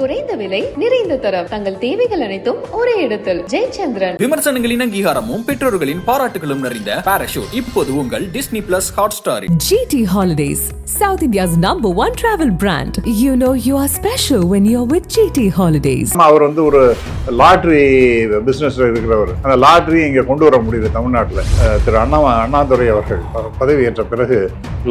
குறைந்த விலை நிறைந்த தரம் தங்கள் தேவைகள் அனைத்தும் ஒரே இடத்தில் ஜெயச்சந்திரன். விமர்சனங்களின் அங்கீகாரமும் பெற்றோர்களின் பாராட்டுகளும் நிறைந்த பாராஷூட் இப்போது உங்கள் டிஸ்னி பிளஸ் ஹாட்ஸ்டாரில். GT Holidays, South India's #1 travel brand. You know you are special when you're with GT Holidays. அவர் வந்து ஒரு லாட்ரி பிசினஸ்ல இருக்கிறவர். அந்த லாட்ரி இங்க கொண்டு வர முடியுது தமிழ்நாட்டில். திரு அண்ணாதுரை அவர்கள் பதவி ஏற்ற பிறகு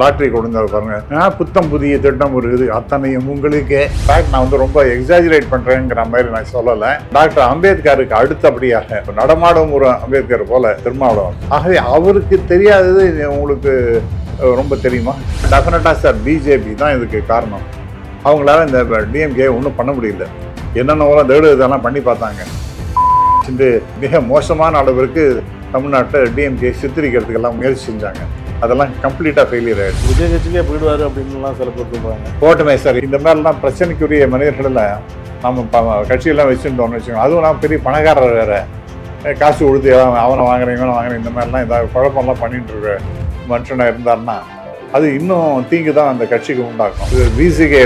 லாட்ரி கொண்டு வந்தார் பாருங்க. புத்தம் புதிய திட்டம் இருக்குது, அத்தனையும் உங்களுக்கே. நான் வந்து ரொம்ப எக்ஸாஜரேட் பண்றேங்கிற மாதிரி நான் சொல்லலை. டாக்டர் அம்பேத்கருக்கு அடுத்தபடியாக நடமாடும் ஒரு அம்பேத்கர் போல திருமாவளவன். ஆகவே அவருக்கு தெரியாதது உங்களுக்கு ரொம்ப தெரியுமா? டெஃபினட்டா சார் பிஜேபி தான் இதுக்கு காரணம். அவங்களால இந்த டிஎம்கே ஒன்றும் பண்ண முடியல. என்னென்ன இதெல்லாம் பண்ணி பார்த்தாங்க. மிக மோசமான அளவிற்கு தமிழ்நாட்டில் டிஎம்கே சித்தரிக்கிறதுக்கெல்லாம் முயற்சி செஞ்சாங்க. அதெல்லாம் கம்ப்ளீட்டாக ஃபெயிலியர் ஆகிடுச்சு. விஜய் கட்சிக்கே போயிடுவார் அப்படின்லாம் சில பேர் சொல்கிறாங்க. போட்டுமே சார், இந்த மாதிரிலாம் பிரச்சனைக்குரிய மனிதர்களில் நம்ம கட்சியெல்லாம் வச்சுருந்தோம்னு வச்சுக்கோங்க. அதுவும் நான் பெரிய பணக்காரர் வேறு, காசு கொடுத்து அவனை வாங்குறேன் இவனை வாங்குறேன் இந்த மாதிரிலாம் ஏதாவது குழப்பம்லாம் பண்ணிட்டு இருக்க மனுஷனாக இருந்தாருன்னா அது இன்னும் தீங்கு தான் அந்த கட்சிக்கு உண்டாக்கும். இது பிசிகே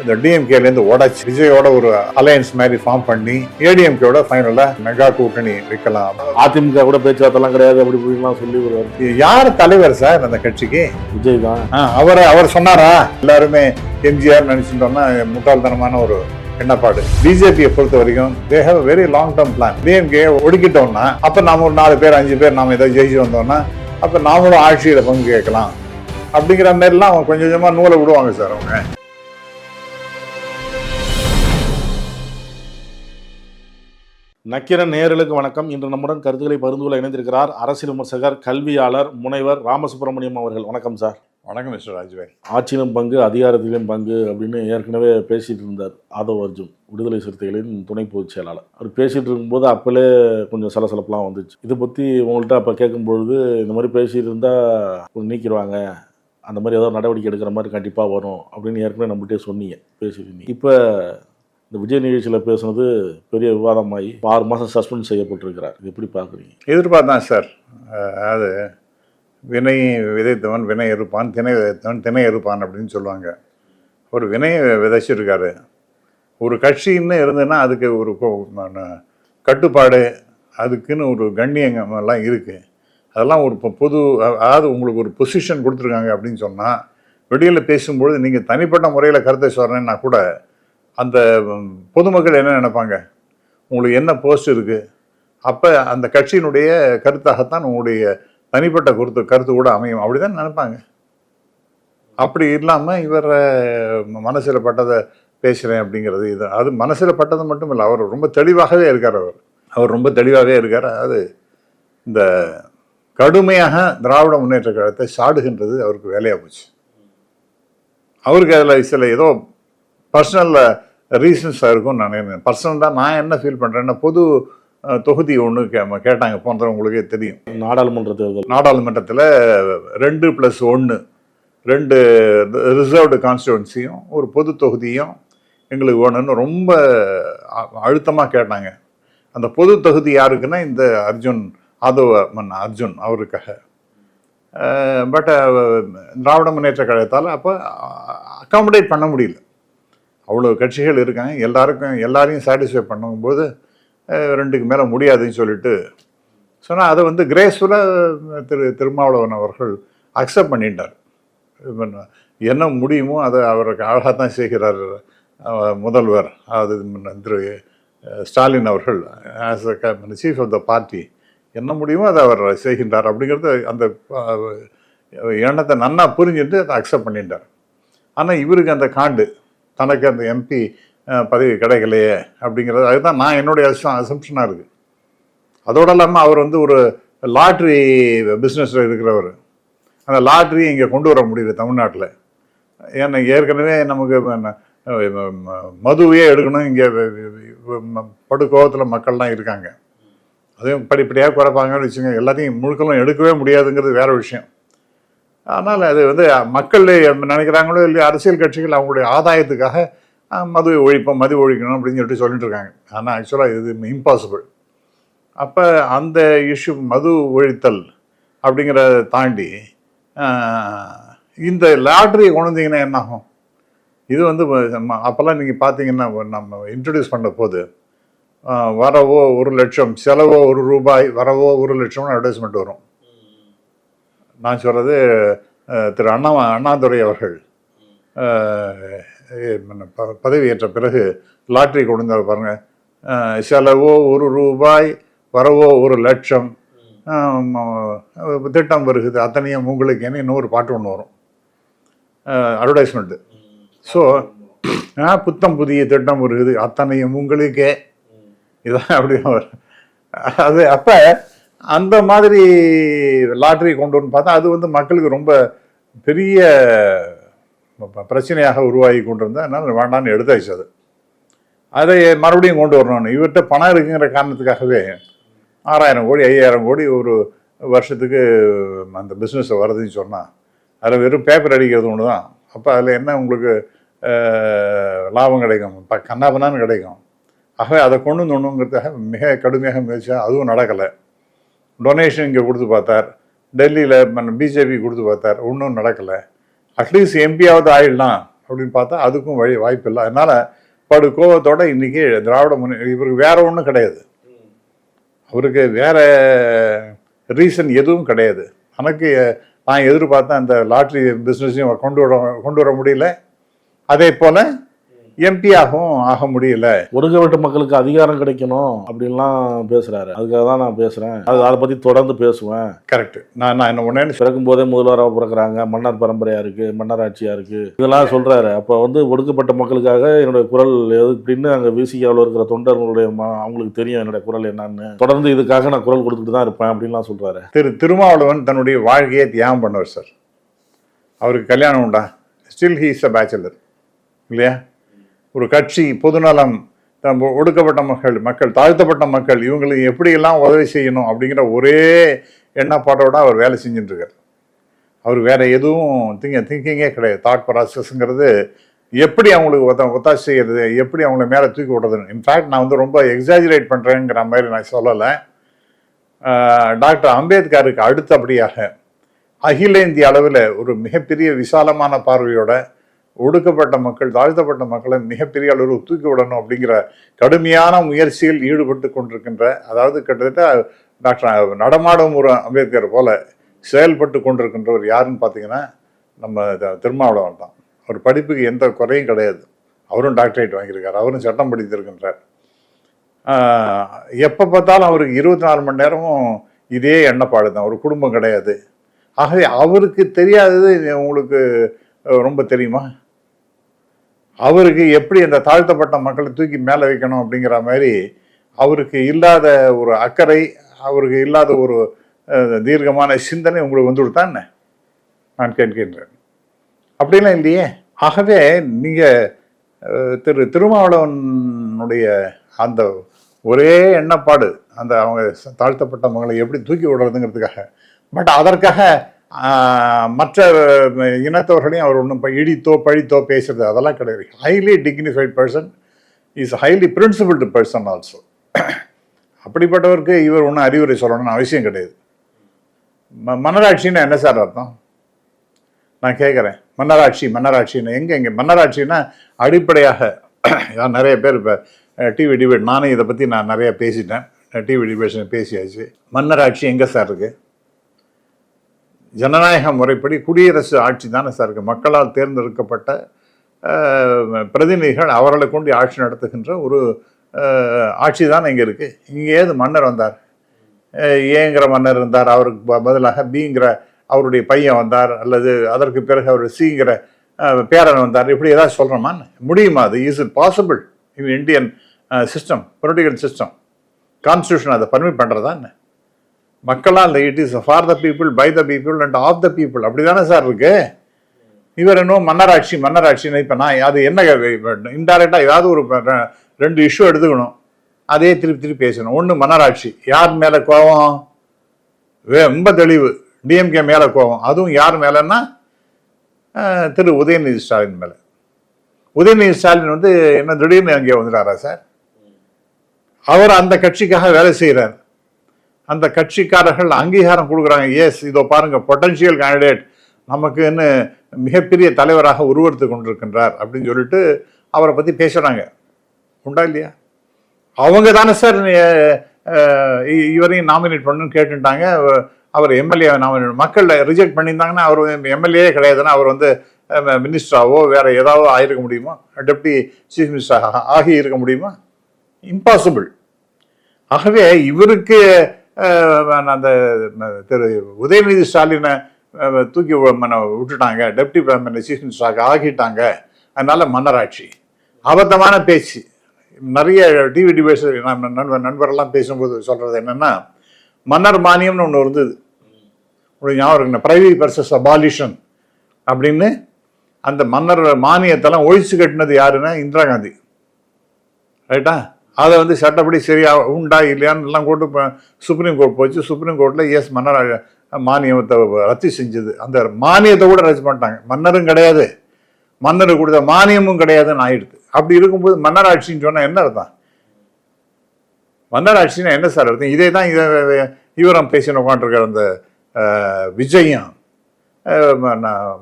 இந்த டிஎம்கேலேருந்து உடச்சி விஜயோட ஒரு அலையன்ஸ் மாதிரி ஃபார்ம் பண்ணி ஏடிஎம்கேயோட ஃபைனலாக மெகா கூட்டணி வைக்கலாம். அதிமுக கூட பேச்சுவார்த்தைலாம் கிடையாது அப்படி இப்படிலாம் சொல்லி வருவார். யார் தலைவர் சார் அந்த கட்சிக்கு? விஜய் தான். அவர் சொன்னாரா? எல்லாருமே எம்ஜிஆர் நினைச்சுட்டோம்னா முட்டாள்தனமான ஒரு எண்ணப்பாடு. பிஜேபியை பொறுத்த வரைக்கும் they have a very long term plan. DMK ஒடுக்கிட்டோம்னா அப்ப நாம ஒரு 4 பேர் 5 பேர் நாம ஏதாவது ஜெயிச்சு வந்தோம்னா அப்ப நாமளும் ஆட்சியில பங்கு கேட்கலாம் அப்படிங்கிற மாதிரிலாம் அவங்க கொஞ்சம் கொஞ்சமா நூலை விடுவாங்க சார். அவங்க நக்கீரன் நேயர்களுக்கு வணக்கம். இன்று நம்முடன் கருத்துக்களை பகிர்ந்து கொள்ள இணைந்திருக்கிறார் அரசியல் விமர்சகர், கல்வியாளர், முனைவர் ராமசுப்ரமணியம் அவர்கள். வணக்கம் சார். வணக்கம் மிஸ்டர் ராஜ்வேல். ஆட்சியிலும் பங்கு அதிகாரத்திலும் பங்கு அப்படின்னு ஏற்கனவே பேசிட்டு இருந்தார் ஆதவ் அர்ஜுன், விடுதலை சிறுத்தைகளின் துணை பொதுச் செயலாளர். அவர் பேசிகிட்டு இருக்கும்போது அப்போலே கொஞ்சம் சலசலப்பெலாம் வந்துச்சு. இதை பற்றி உங்கள்கிட்ட அப்போ கேட்கும்பொழுது இந்த மாதிரி பேசிகிட்டு இருந்தால் நீக்கிடுவாங்க, அந்த மாதிரி ஏதாவது நடவடிக்கை எடுக்கிற மாதிரி கண்டிப்பாக வரும் அப்படின்னு ஏற்கனவே நம்மகிட்டே சொன்னீங்க, பேசிட்டு. இப்போ இந்த விஜய் நிகழ்ச்சியில் பேசுனது பெரிய விவாதமாகி 6 மாதம் சஸ்பெண்ட் செய்யப்பட்டிருக்கிறார். இது எப்படி பார்க்குறீங்க? எதிர்பார்த்தான் சார். அது வினை விதைத்தவன் வினை இருப்பான், திணை விதைத்தவன் திணை இருப்பான் அப்படின்னு சொல்லுவாங்க. ஒரு வினையை விதைச்சிருக்காரு. ஒரு கட்சின்னு இருந்ததுன்னா அதுக்கு ஒரு கட்டுப்பாடு, அதுக்குன்னு ஒரு கண்ணியங்கமெல்லாம் இருக்குது. அதெல்லாம் ஒரு பொது, அதாவது உங்களுக்கு ஒரு பொசிஷன் கொடுத்துருக்காங்க அப்படின்னு சொன்னால் வெளியில் பேசும்பொழுது நீங்கள் தனிப்பட்ட முறையில் கருத்தை சொல்கிறேன்னா கூட அந்த பொதுமக்கள் என்ன நினைப்பாங்க, உங்களுக்கு என்ன போஸ்ட் இருக்குது, அப்போ அந்த கட்சியினுடைய கருத்தாகத்தான் உங்களுடைய தனிப்பட்ட கருத்து கூட அமையும், அப்படி தான் நினைப்பாங்க. அப்படி இல்லாமல் இவர் மனசில் பட்டதை பேசுகிறேன் அப்படிங்கிறது இது, அது மனசில் பட்டது மட்டும் இல்லை, அவர் ரொம்ப தெளிவாகவே இருக்கார். அவர் ரொம்ப தெளிவாகவே இருக்கார். அது இந்த கடுமையாக திராவிட முன்னேற்ற கழகத்தை சாடுகின்றது அவருக்கு வேலையாக போச்சு. அவருக்கு அதில் சில ஏதோ பர்சனல் ரீசன்ஸாக இருக்கும்னு நான் நினைக்கிறேன். பர்சனலாக நான் என்ன ஃபீல் பண்ணுறேன்னா, பொது தொகுதி ஒன்று கேட்டாங்க போன்றவங்களுக்கே தெரியும். நாடாளுமன்றத்தில் 2+1 2 ரிசர்வ்டு கான்ஸ்டிடுவன்சியும் ஒரு பொது தொகுதியும் எங்களுக்கு வேணும்னு ரொம்ப அழுத்தமாக கேட்டாங்க. அந்த பொது தொகுதி யாருக்குன்னா இந்த அர்ஜுன் அவருக்காக. பட் திராவிட முன்னேற்ற கழகத்தால் அப்போ அக்காமடேட் பண்ண முடியல. அவ்வளோ கட்சிகள் இருக்காங்க, எல்லாரையும் சாட்டிஸ்ஃபை பண்ணும்போது 2க்கு மேலே முடியாதுன்னு சொல்லிட்டு சொன்னால் அதை வந்து கிரேஸ்ஃபுல்லாக திருமாவளவன் அவர்கள் அக்செப்ட் பண்ணிட்டார். என்ன முடியுமோ அதை அவருக்கு அழகாக தான் செய்கிறார் முதல்வர், அது திரு ஸ்டாலின் அவர்கள் as a chief of the party. என்ன முடியுமோ அதை அவர் செய்கின்றார் அப்படிங்கிறது அந்த எண்ணத்தை நன்னா புரிஞ்சுட்டு அதை அக்செப்ட் பண்ணிட்டார். ஆனால் இவருக்கு அந்த காண்டு, தனக்கு அந்த எம்பி பதவி கிடைக்கலையே அப்படிங்கிறது, அதுதான் நான் என்னுடைய அசம்ஷனாக இருக்குது. அதோடு இல்லாமல் அவர் வந்து ஒரு லாட்ரி பிஸ்னஸில் இருக்கிறவர். அந்த லாட்ரி இங்கே கொண்டு வர முடியல தமிழ்நாட்டில். ஏன்னா ஏற்கனவே நமக்கு மதுவையே எடுக்கணும், இங்கே படுகோபத்தில் மக்கள்லாம் இருக்காங்க. அதையும் படிப்படியாக குறைப்பாங்கன்னு வச்சுங்க, எல்லாத்தையும் முழுக்களும் எடுக்கவே முடியாதுங்கிறது வேறு விஷயம். ஆனால் அது வந்து மக்கள் நினைக்கிறாங்களோ இல்லையோ, அரசியல் கட்சிகள் அவங்களுடைய ஆதாயத்துக்காக மதுவை ஒழிப்போம், மது ஒழிக்கணும் அப்படின்னு சொல்லிட்டு இருக்காங்க. ஆனால் ஆக்சுவலாக இது இம்பாசிபிள். அப்போ அந்த இஷ்யூ மது ஒழித்தல் அப்படிங்கிறத தாண்டி இந்த லாட்ரி கொண்டு வந்தீங்கன்னா என்னாகும்? இது வந்து அப்போல்லாம் நீங்கள் பார்த்தீங்கன்னா நம்ம இன்ட்ரடியூஸ் பண்ண போது வரவோ 1 லட்சம், செலவோ 1 ரூபாய், வரவோ 1 லட்சம்னு அட்வர்டைஸ்மெண்ட் வரும். நான் சொல்கிறது திரு அண்ணாதுரை அவர்கள் பதவியேற்ற பிறகு லாட்ரி கொண்டு வந்தார் பாருங்க. செலவோ 1 ரூபாய், வரவோ 1 லட்சம், திட்டம் வருகுது அத்தனையும் உங்களுக்கு என்ன இன்னொரு பாட்டு ஒன்று வரும் அட்வர்டைஸ்மெண்ட்டு. ஸோ புத்தம் புதிய திட்டம் வருகுது அத்தனையும் உங்களுக்கே, இதான் அப்படி அது. அப்போ அந்த மாதிரி லாட்ரி கொண்டு வந்து பார்த்தா அது வந்து மக்களுக்கு ரொம்ப பெரிய பிரச்சனையாக உருவாகி கொண்டு இருந்தால் அதனால் வேண்டான்னு எடுத்தாச்சு. அதை மறுபடியும் கொண்டு வரணும்னு இவர்கிட்ட பணம் இருக்குங்கிற காரணத்துக்காகவே 6000 கோடி 5000 கோடி ஒரு வருஷத்துக்கு அந்த பிஸ்னஸை வருதுன்னு சொன்னால் அதில் வெறும் பேப்பர் அடிக்கிறது ஒன்று தான். அப்போ அதில் என்ன உங்களுக்கு லாபம் கிடைக்கும்? இப்போ கண்ணாபண்ணான்னு கிடைக்கும். ஆகவே அதை கொண்டு வந்துடணுங்கிறதுக்காக மிக கடுமையாக முயற்சியாக அதுவும் நடக்கலை. டொனேஷன் இங்கே கொடுத்து பார்த்தார், டெல்லியில் பிஜேபி கொடுத்து பார்த்தார், ஒன்றும் நடக்கலை. அட்லீஸ்ட் எம்பியாவது ஆயிடலாம் அப்படின்னு பார்த்தா அதுக்கும் வாய்ப்பு இல்லை. அதனால் படு கோபத்தோடு இன்றைக்கி திராவிட முன்னேற்ற இவருக்கு வேற ஒன்றும் கிடையாது, அவருக்கு வேற ரீசன் எதுவும் கிடையாது. எனக்கு நான் எதிர்பார்த்தேன் அந்த லாட்ரி பிஸ்னஸையும் கொண்டு வர முடியல, அதே போல் எம்பியாகவும் ஆக முடியல. ஒடுக்கப்பட்ட மக்களுக்கு அதிகாரம் கிடைக்கணும் அப்படின்லாம் பேசுறாரு. அதுக்காக தான் நான் பேசுறேன், அதை பத்தி தொடர்ந்து பேசுவேன். கரெக்ட். நான் என்ன ஒன்னே பிறக்கும் போதே முதல்வராக பிறக்கிறாங்க, மன்னர் பரம்பரையா இருக்கு, மன்னர் ஆட்சியா இருக்கு, இதெல்லாம் சொல்றாரு. அப்ப வந்து ஒடுக்கப்பட்ட மக்களுக்காக என்னுடைய குரல் எது அப்படின்னு அங்க விசிகாவில் இருக்கிற தொண்டர்களுடைய அவங்களுக்கு தெரியும் என்னுடைய குரல் என்னன்னு. தொடர்ந்து இதுக்காக நான் குரல் கொடுத்துட்டு தான் இருப்பேன் அப்படின்லாம் சொல்றாரு. திருமாவளவன் தன்னுடைய வாழ்க்கையை தியாகம் பண்ணவர் சார். அவருக்கு கல்யாணம் உண்டா? Still he is a bachelor இல்லையா? ஒரு கட்சி, பொதுநலம், ஒடுக்கப்பட்ட மக்கள், தாழ்த்தப்பட்ட மக்கள், இவங்களுக்கு எப்படியெல்லாம் உதவி செய்யணும் அப்படிங்கிற ஒரே எண்ணப்பாட்டோட அவர் வேலை செஞ்சுட்டு இருக்கார். அவர் வேற எதுவும் திங்கிங்கே கிடையாது. தாட் ப்ராசஸ்ங்கிறது எப்படி அவங்களுக்கு ஒத்தாசி செய்யறது, எப்படி அவங்கள மேலே தூக்கி விடுறதுன்னு. இன்ஃபேக்ட் நான் வந்து ரொம்ப எக்ஸாஜரேட் பண்ணுறேங்கிற மாதிரி நான் சொல்லலை. டாக்டர் அம்பேத்கருக்கு அடுத்தபடியாக அகில இந்திய அளவில் ஒரு மிகப்பெரிய விசாலமான பார்வையோட ஒடுக்கப்பட்ட மக்கள், தாழ்த்தப்பட்ட மக்களை மிகப்பெரிய அளவில் தூக்கி விடணும் அப்படிங்கிற கடுமையான முயற்சியில் ஈடுபட்டு கொண்டிருக்கின்ற, அதாவது கிட்டத்தட்ட டாக்டர் நடமாடும் ஒரு அம்பேத்கர் போல செயல்பட்டு கொண்டிருக்கின்றவர் யாருன்னு பார்த்தீங்கன்னா நம்ம திருமாவளவன் தான். அவர் படிப்புக்கு எந்த குறையும் கிடையாது, அவரும் டாக்டரேட் வாங்கியிருக்கார், அவரும் சட்டம் படித்திருக்கின்றார். எப்போ பார்த்தாலும் அவருக்கு 24 மணி நேரமும் இதே எண்ணப்பாடு தான், ஒரு குடும்பம் கிடையாது. ஆகவே அவருக்கு தெரியாதது உங்களுக்கு ரொம்ப தெரியுமா? அவருக்கு எப்படி அந்த தாழ்த்தப்பட்ட மக்களை தூக்கி மேலே வைக்கணும் அப்படிங்கிற மாதிரி அவருக்கு இல்லாத ஒரு அக்கறை, அவருக்கு இல்லாத ஒரு தீர்க்கமான சிந்தனை உங்களுக்கு வந்து கொடுத்தான்னு நான் கேட்கின்றேன். அப்படிலாம் இல்லையே. ஆகவே நீங்கள் திருமாவளவனுடைய அந்த ஒரே எண்ணப்பாடு, அந்த அவங்க தாழ்த்தப்பட்ட மக்களை எப்படி தூக்கி விடுறதுங்கிறதுக்காக, பட் அதற்காக மற்ற இனத்தவர்களையும் அவர் ஒன்றும் இடித்தோ பழித்தோ பேசுறது அதெல்லாம் கிடையாது. Highly dignified person, is highly principled person also. அப்படிப்பட்டவருக்கு இவர் ஒன்றும் அறிவுரை சொல்லணும்னு அவசியம் கிடையாது. மன்னராட்சின்னா என்ன சார் அர்த்தம்? நான் கேட்குறேன். மன்னராட்சின்னு எங்கே மன்னராட்சின்னா அடிப்படையாக நிறைய பேர் இப்போ டிவி டிபேட், நானும் இதை பற்றி நான் நிறையா பேசிட்டேன், டிவி டிபேட் பேசியாச்சு. மன்னராட்சி எங்கே சார் இருக்குது? ஜனநாயக முறைப்படி குடியரசு ஆட்சி தானே சார் இருக்குது. மக்களால் தேர்ந்தெடுக்கப்பட்ட பிரதிநிதிகள் அவர்களை கொண்டு ஆட்சி நடத்துகின்ற ஒரு ஆட்சி தானே இங்கே இருக்குது. இங்கே ஏது மன்னர் வந்தார், ஏங்கிற மன்னர் இருந்தார், அவருக்கு பதிலாக பிங்கிற அவருடைய பையன் வந்தார், அல்லது அதற்கு பிறகு அவர் சிங்கிற பேரன் வந்தார், இப்படி ஏதாவது சொல்கிறோமான்னு முடியுமா? அது is it possible in Indian system, political system? Constitution அதை பர்மிட் பண்ணுறதா என்ன? மக்களால் it is for the people, by the people and of the people, அப்படி தானே சார் இருக்கு. இவர் இன்னும் மன்னராட்சின்னு இப்போ நான் அது என்ன இன்டைரக்டாக ஏதாவது ஒரு 2 இஷ்யூ எடுத்துக்கணும், அதே திருப்பி பேசணும். ஒன்று மன்னராட்சி, யார் மேலே கோபம்? ரொம்ப தெளிவு, டிஎம்கே மேலே கோபம். அதுவும் யார் மேலேன்னா திரு உதயநிதி ஸ்டாலின் மேலே. உதயநிதி ஸ்டாலின் வந்து என்ன திடீர்னு அங்கே வந்துட்டாரா சார்? அவர் அந்த கட்சிக்காக வேலை செய்கிறார், அந்த கட்சிக்காரர்கள் அங்கீகாரம் கொடுக்குறாங்க. எஸ், இதோ பாருங்க பொட்டன்ஷியல் கேண்டிடேட், நமக்குன்னு மிகப்பெரிய தலைவராக உருவெடுத்து கொண்டிருக்கின்றார் அப்படின்னு சொல்லிட்டு அவரை பற்றி பேசுகிறாங்க. உண்டா இல்லையா? அவங்க தானே சார் இவரையும் நாமினேட் பண்ணணும்னு கேட்டுட்டாங்க. அவர் எம்எல்ஏ நாமினேட் மக்கள் ரிஜெக்ட் பண்ணியிருந்தாங்கன்னா அவர் எம்எல்ஏ கிடையாதுன்னா அவர் வந்து மினிஸ்டராவோ வேற ஏதாவது ஆகிருக்க முடியுமா? டெப்டி சீஃப் மினிஸ்டர் ஆகி இருக்க முடியுமா? இம்பாசிபிள். ஆகவே இவருக்கு அந்த திரு உதயநிதி ஸ்டாலினை தூக்கி விட்டுட்டாங்க, டெப்டி சீஃப் மினிஸ்டராக ஆகிட்டாங்க, அதனால மன்னராட்சி. அபத்தமான பேச்சு. நிறைய டிவி டிபேட்ஸ் நண்பரெல்லாம் பேசும்போது சொல்றது என்னன்னா, மன்னர் மானியம்னு ஒன்று இருந்தது, உங்களுக்கு ஞாபகம் இருக்குண்ணா, பிரைவி பர்சஸ் அபாலிஷன் அப்படின்னு. அந்த மன்னர் மானியத்தெல்லாம் ஒழிச்சு கட்டினது யாருன்னா இந்திரா காந்தி, ரைட்டா? அதை வந்து சட்டப்படி சரியா உண்டா இல்லையான்னு எல்லாம் கோர்ட்டு சுப்ரீம் கோர்ட் போச்சு. சுப்ரீம் கோர்ட்டில் எஸ் மன்னர் மானியத்தை ரத்து செஞ்சது. அந்த மானியத்தை கூட ரத்து பண்ணிட்டாங்க. மன்னரும் கிடையாது, மன்னருக்கு கொடுத்த மானியமும் கிடையாதுன்னு ஆயிடுது. அப்படி இருக்கும்போது மன்னராட்சின்னு சொன்னால் என்ன அர்த்தம்? மன்னராட்சின்னா என்ன சார் அர்த்தம்? இதே தான் இவரம் பேசின உட்காந்துருக்கார் அந்த விஜயம்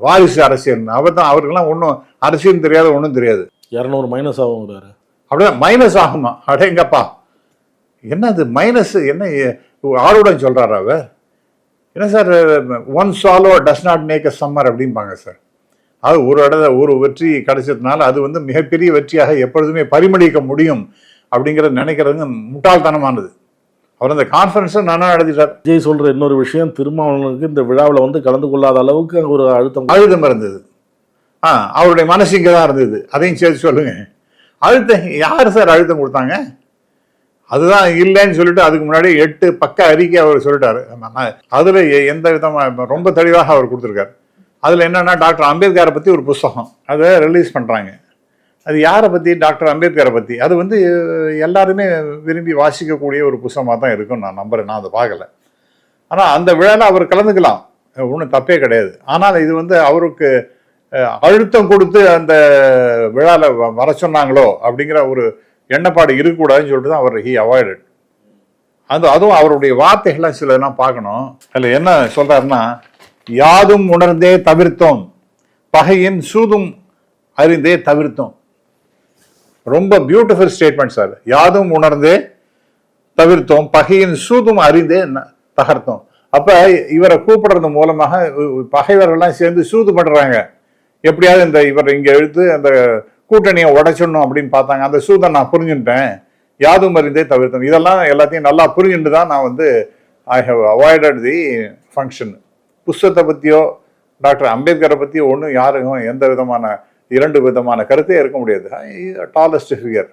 வாரிசு அரசியல். அவர் தான், அவருக்கெல்லாம் ஒன்றும் அரசியலும் தெரியாது, ஒன்றும் தெரியாது. 200 மைனஸ் ஆகும். அப்படிதான் மைனஸ் ஆகுமா? அடேங்கப்பா, என்னது மைனஸ்? என்ன ஆளுடன் சொல்றாரு அவர்? என்ன sir, one swallow does not make a summer அப்படிம்பாங்க சார். அது ஒரு வெற்றி கிடைச்சதுனால அது வந்து மிகப்பெரிய வெற்றியாக எப்பொழுதுமே பரிமளிக்க முடியும் அப்படிங்கிறத நினைக்கிறது முட்டாள்தனமானது. அவர் அந்த கான்ஃபரன்ஸை நானா நடத்திட்டார். விஜய் சொல்ற இன்னொரு விஷயம், திருமாவளவனுக்கு இந்த விழாவில் வந்து கலந்து கொள்ளாத அளவுக்கு ஒரு அழுத்தம் இருந்தது. அவருடைய மனசு இங்கே தான் இருந்தது. அதையும் சேர்த்து சொல்லுங்க. அழுத்தம் யார் சார் அழுத்தம் கொடுத்தாங்க? அதுதான் இல்லைன்னு சொல்லிட்டு அதுக்கு முன்னாடி 8 பக்க அறிக்கை அவர் சொல்லிட்டாரு. அதுல எந்த விதமாக ரொம்ப தெளிவாக அவர் கொடுத்துருக்காரு. அதுல என்னன்னா, டாக்டர் அம்பேத்கரை பத்தி ஒரு புஸ்தகம் அதை ரிலீஸ் பண்றாங்க. அது யாரை பத்தி? டாக்டர் அம்பேத்கரை பத்தி. அது வந்து எல்லாருமே விரும்பி வாசிக்கக்கூடிய ஒரு புஸ்தகமாக தான் இருக்கும் நான் நம்புறேன். நான் அதை பார்க்கல. ஆனால் அந்த விழாவில் அவர் கலந்துக்கலாம், ஒன்றும் தப்பே கிடையாது. ஆனால் இது வந்து அவருக்கு அழுத்தம் கொடுத்து அந்த விழாவில் வர சொன்னாங்களோ அப்படிங்கிற ஒரு எண்ணப்பாடு இருக்கக்கூடாதுன்னு சொல்லிட்டு தான் அவர் அவாய்டட். அதுவும் அவருடைய வார்த்தைகள்லாம் சிலதெல்லாம் பார்க்கணும். அதில் என்ன சொல்றாருன்னா, யாதும் உணர்ந்தே தவிர்த்தோம், பகையின் சூதும் அறிந்தே தவிர்த்தோம். ரொம்ப பியூட்டிஃபுல் ஸ்டேட்மெண்ட் சார். யாதும் உணர்ந்தே தவிர்த்தோம், பகையின் சூதும் அறிந்தே தகர்த்தோம். அப்ப இவரை கூப்பிடுறது மூலமாக பகைவர்கள்லாம் சேர்ந்து சூது பண்றாங்க. எப்படியாவது இவர் இங்க எழுத்து அந்த கூட்டணியை உடைச்சிடணும் அப்படின்னு பார்த்தாங்க. அந்த சூதை நான் புரிஞ்சுட்டேன், யாதும் அறிந்தே தவிர்த்தோம். இதெல்லாம் எல்லாத்தையும் நல்லா புரிஞ்சுட்டு தான் நான் வந்து I have avoided the function. புஸ்தகத்தை பற்றியோ டாக்டர் அம்பேத்கரை பற்றியோ ஒன்றும் யாருக்கும் எந்த விதமான 2 விதமான கருத்தே இருக்க முடியாது. டாலஸ்ட் ஃபிகர்,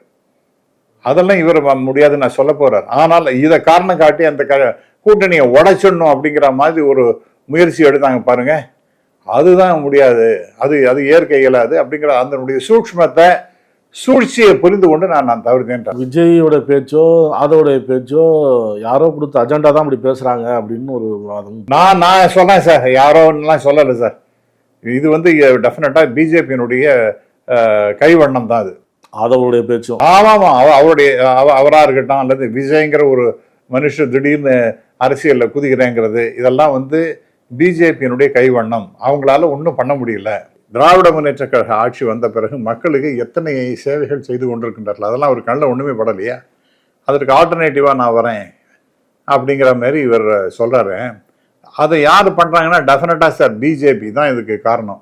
அதெல்லாம் இவர் முடியாதுன்னு நான் சொல்ல போறார். ஆனால் இதை காரணம் காட்டி அந்த கூட்டணியை உடைச்சிடணும் அப்படிங்கிற மாதிரி ஒரு முயற்சி எடுத்தாங்க பாருங்க, அதுதான் முடியாது, அது ஏற்க இயலாது அப்படிங்கிற அதனுடைய சூட்சுமத்தை சூழ்ச்சியை புரிந்து கொண்டு நான் தவிர்த்தேன். விஜயோட பேச்சோ அதோடைய பேச்சோ யாரோ கொடுத்த அஜெண்டா தான் அப்படி பேசுறாங்க அப்படின்னு ஒரு வாதம் நான் சொல்றேன் சார். யாரோலாம் சொல்லலை சார். இது வந்து டெஃபினட்டா பிஜேபியினுடைய கைவண்ணம் தான் அது. அதோடைய பேச்சும் ஆமாம், அவராக இருக்கட்டும் அல்லது விஜய்ங்கிற ஒரு மனுஷன் திடீர்னு அரசியலில் குதிக்கிறேங்கிறது இதெல்லாம் வந்து பிஜேபியினுடைய கைவண்ணம். அவங்களால ஒன்றும் பண்ண முடியல. திராவிட முன்னேற்ற கழக ஆட்சி வந்த பிறகு மக்களுக்கு எத்தனை சேவைகள் செய்து கொண்டிருக்கின்றார்கள், அதெல்லாம் ஒரு கண்ணில் ஒன்றுமே படலையா? அதற்கு ஆல்டர்னேட்டிவாக நான் வரேன் அப்படிங்கிற மாதிரி இவர் சொல்கிறாரு. அதை யார் பண்ணுறாங்கன்னா டெஃபினட்டாக சார் பிஜேபி தான் இதுக்கு காரணம்.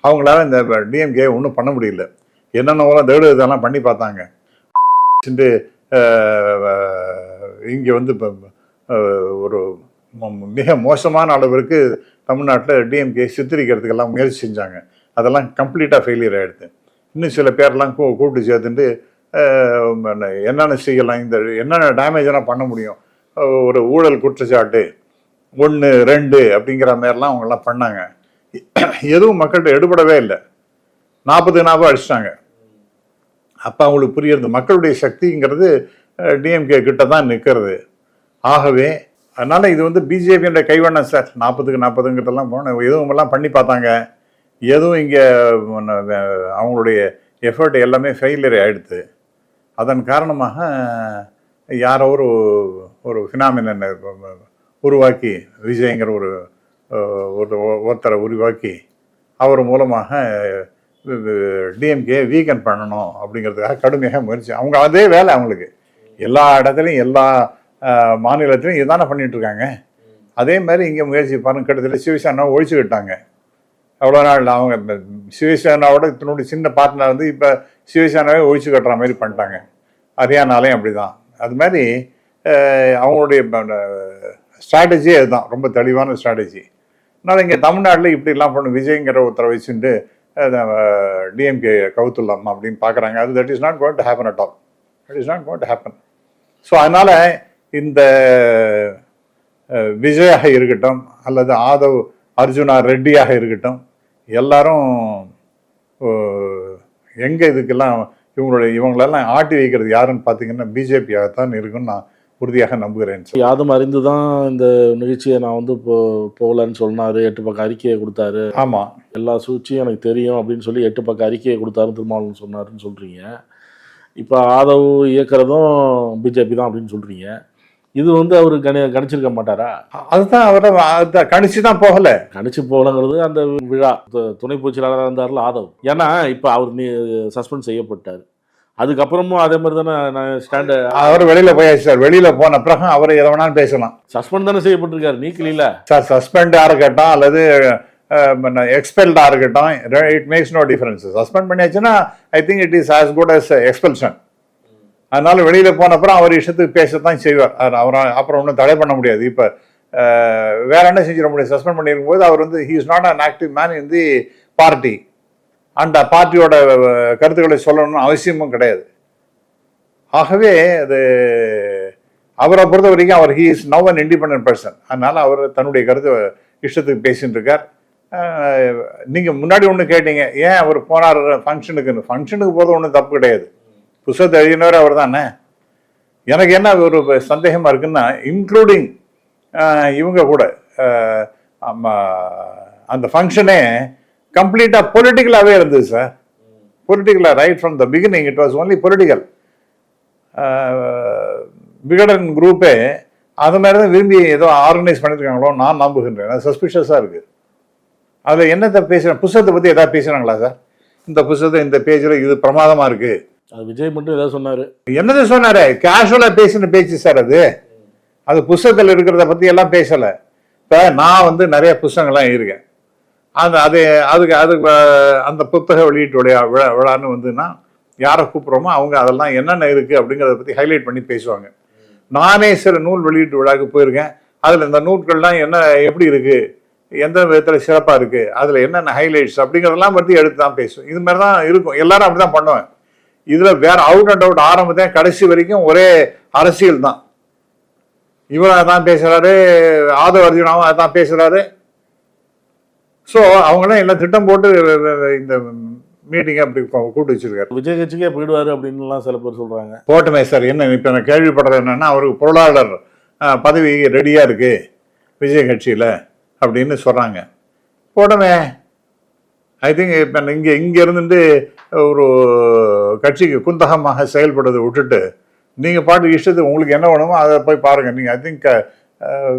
அவங்களால இந்த டிஎம்கே ஒன்றும் பண்ண முடியல. என்னென்ன இதெல்லாம் பண்ணி பார்த்தாங்க. இங்கே வந்து ஒரு மிக மோசமான அளவிற்கு தமிழ்நாட்டில் டிஎம்கே சித்தரிக்கிறதுக்கெல்லாம் முயற்சி செஞ்சாங்க. அதெல்லாம் கம்ப்ளீட்டாக ஃபெயிலியர் ஆகிடுது. இன்னும் சில பேர்லாம் கூப்பிட்டு சேர்த்துட்டு என்னென்ன செய்யலாம், இந்த என்னென்ன டேமேஜெல்லாம் பண்ண முடியும், ஒரு ஊழல் குற்றச்சாட்டு 1, 2 அப்படிங்கிற மாதிரிலாம் அவங்கெல்லாம் பண்ணாங்க. எதுவும் மக்கள்கிட்ட எடுபடவே இல்லை. 40 அடிச்சிட்டாங்க. அப்போ அவங்களுக்கு புரியுறது மக்களுடைய சக்திங்கிறது டிஎம்கே கிட்ட தான் நிற்கிறது. ஆகவே அதனால் இது வந்து பிஜேபியோட கைவண்ணம் சார். 40-40ங்கிறதெல்லாம் எதுவுமெல்லாம் பண்ணி பார்த்தாங்க. எதுவும் இங்கே அவங்களுடைய எஃபர்ட் எல்லாமே ஃபெயிலியர் ஆகிடுது. அதன் காரணமாக யாரோ ஒரு ஃபினாமினன் உருவாக்கி, விஜய்ங்கிற ஒருத்தரை உருவாக்கி அவர் மூலமாக டிஎம்கே வீக்கன் பண்ணணும் அப்படிங்கிறதுக்காக கடுமையாக முயற்சி. அவங்க அதே வேலை அவங்களுக்கு எல்லா இடத்துலையும் எல்லா மாநிலத்திலையும் இதுதானே பண்ணிட்டு இருக்காங்க. அதே மாதிரி இங்கே முயற்சி பாருங்க, கிட்டத்தட்ட சிவசேனா ஒழிச்சுக்கிட்டாங்க. அவ்வளோ நாள் அவங்க சிவசேனாவோட தன்னுடைய சின்ன பார்ட்னர் வந்து இப்போ சிவசேனாவே ஒழிச்சு கட்டுற மாதிரி பண்ணிட்டாங்க. ஹரியானாலையும் அப்படி தான். அது மாதிரி அவங்களுடைய ஸ்ட்ராட்டஜியே அதுதான், ரொம்ப தெளிவான ஸ்ட்ராட்டஜி. அதனால் இங்கே தமிழ்நாட்டில் இப்படிலாம் பண்ணணும், விஜய்ங்கிற ஒருத்தரை வச்சுட்டு டிஎம்கே கவுத்துடலாமா அப்படின்னு பார்க்குறாங்க. அது that is not going to happen at all. That is not going to happen. So அதனால் இந்த விஜயாக இருக்கட்டும் அல்லது ஆதவ் அர்ஜுனா ரெட்டியாக இருக்கட்டும், எல்லாரும் எங்கே இதுக்கெல்லாம் இவங்களெல்லாம் ஆட்டி வைக்கிறது யாருன்னு பார்த்தீங்கன்னா பிஜேபியாகத்தான் இருக்குன்னு நான் உறுதியாக நம்புகிறேன். யாதும் அறிந்து தான் இந்த நிகழ்ச்சியை நான் வந்து போகலன்னு சொன்னார். 8 பக்கம் அறிக்கையை கொடுத்தாரு. ஆமாம், எல்லா சூழ்ச்சியும் எனக்கு தெரியும் அப்படின்னு சொல்லி 8 பக்கம் அறிக்கையை கொடுத்தாரு திருமாவளவன் சொன்னாருன்னு சொல்கிறீங்க. இப்போ ஆதவ் இயக்கிறதும் பிஜேபி தான் அப்படின்னு சொல்கிறீங்க. இது வந்து அவர் கணிச்சிருக்க மாட்டாரா? அதுதான் அவரை கணிச்சு தான் போகலை. கணிச்சு போகலங்கிறது அந்த விழா துணை பொதுச் செயலாளராக இருந்தார்ல ஆதவ். ஏன்னா இப்போ அவர் சஸ்பெண்ட் செய்யப்பட்டார். அதுக்கப்புறமும் அதே மாதிரி தானே ஸ்டாண்டு. அவர் வெளியில போயாச்சு சார். வெளியில போன பிறகு அவர் எதை வேணாலும் பேசலாம். சஸ்பெண்ட் தானே செய்யப்பட்டிருக்காரு, நீக்கல சார். சஸ்பெண்டா இருக்கட்டும் அல்லது எக்ஸ்பெல்டா இருக்கட்டும், it makes no difference. Suspend பண்ணியாச்சுன்னா I think it is as good as expulsion. அதனால வெளியில போன அப்புறம் அவர் இஷ்டத்துக்கு பேசத்தான் செய்வார். அவரை அப்புறம் ஒன்றும் தடை பண்ண முடியாது. இப்போ வேற என்ன செஞ்சிட முடியும்? சஸ்பெண்ட் பண்ணிருக்கும் போது அவர் வந்து he is not an active man in the party. அந்த பார்ட்டியோட கருத்துக்களை சொல்லணும்னு அவசியமும் கிடையாது. ஆகவே அது அவரை பொறுத்த வரைக்கும் அவர் he is now an independent person. அதனால அவர் தன்னுடைய கருத்தை இஷ்டத்துக்கு பேசிட்டு இருக்கார். நீங்கள் முன்னாடி ஒன்று கேட்டீங்க, ஏன் அவர் போனார் ஃபங்க்ஷனுக்குன்னு. ஃபங்க்ஷனுக்கு போகிறது ஒன்றும் தப்பு கிடையாது. புத்தகத்தை எழுதினவர் அவர் தானே. எனக்கு என்ன ஒரு சந்தேகமாக இருக்குன்னா, இன்க்ளூடிங் இவங்க கூட அந்த ஃபங்க்ஷனே கம்ப்ளீட்டாக பொலிட்டிக்கலாகவே இருந்தது சார். பொலிட்டிக்கலாக right from the beginning it was only political. Vikatan குரூப்பே அது மாதிரி தான் விரும்பி ஏதோ ஆர்கனைஸ் பண்ணியிருக்காங்களோ நான் நம்புகின்றேன். அது சஸ்பிஷியஸாக இருக்குது. அதில் என்னத்தை பேசுகிறேன், புத்தகத்தை பற்றி எதாவது பேசுகிறாங்களா சார்? இந்த புத்தகத்தை இந்த பேஜில் இது பிரமாதமாக இருக்குது. அது விஜய் மட்டும் ஏதாவது சொன்னார். என்னது சொன்னார்? கேஷுவலாக பேசின பேச்சு சார். அது புத்தகத்தில் இருக்கிறத பற்றி எல்லாம் பேசலை. இப்போ நான் வந்து நிறைய புத்தகங்கள்லாம் இருக்கேன். அதுக்கு அந்த புத்தக வெளியீட்டுடைய விழான்னு வந்துன்னா யாரை கூப்பிட்றோமோ அவங்க அதெல்லாம் என்னென்ன இருக்குது அப்படிங்கிறத பற்றி ஹைலைட் பண்ணி பேசுவாங்க. நானே சில நூல் வெளியீட்டு விழாவுக்கு போயிருக்கேன். அதில் இந்த நூல்கள்லாம் என்ன எப்படி இருக்குது, எந்த விதத்தில் சிறப்பாக இருக்குது, அதில் என்னென்ன ஹைலைட்ஸ் அப்படிங்கிறதெல்லாம் பற்றி எடுத்து தான் பேசுவேன். இது மாதிரி தான் இருக்கும். எல்லாரும் அப்படி தான் பண்ணுவேன். இதில் வேற அவுட் அண்ட் அவுட் ஆரம்பத்தையும் கடைசி வரைக்கும் ஒரே அரசியல் தான். இவரை தான் பேசுகிறாரு, ஆதவ் அர்ஜுனாவும் அதை தான் பேசுகிறாரு. ஸோ அவங்களாம் எல்லாம் திட்டம் போட்டு இந்த மீட்டிங்கை அப்படி கூட்டு வச்சிருக்காரு. விஜய் கட்சிக்கே போயிடுவார் அப்படின்லாம் சில பேர் சொல்கிறாங்க. போட்டுமே சார். என்ன இப்போ நான் கேள்விப்படுறது என்னன்னா, அவருக்கு பொருளாளர் பதவி ரெடியாக இருக்குது விஜய் கட்சியில் அப்படின்னு சொல்கிறாங்க. போட்டுமே. ஐ திங்க் இப்போ இங்கே இருந்துட்டு ஒரு கட்சிக்கு குந்தகமாக செயல்படுறதை விட்டுட்டு நீங்கள் பாட்டு இஷ்டத்துக்கு உங்களுக்கு என்ன வேணுமோ அதை போய் பாருங்கள். நீங்கள் ஐ திங்க்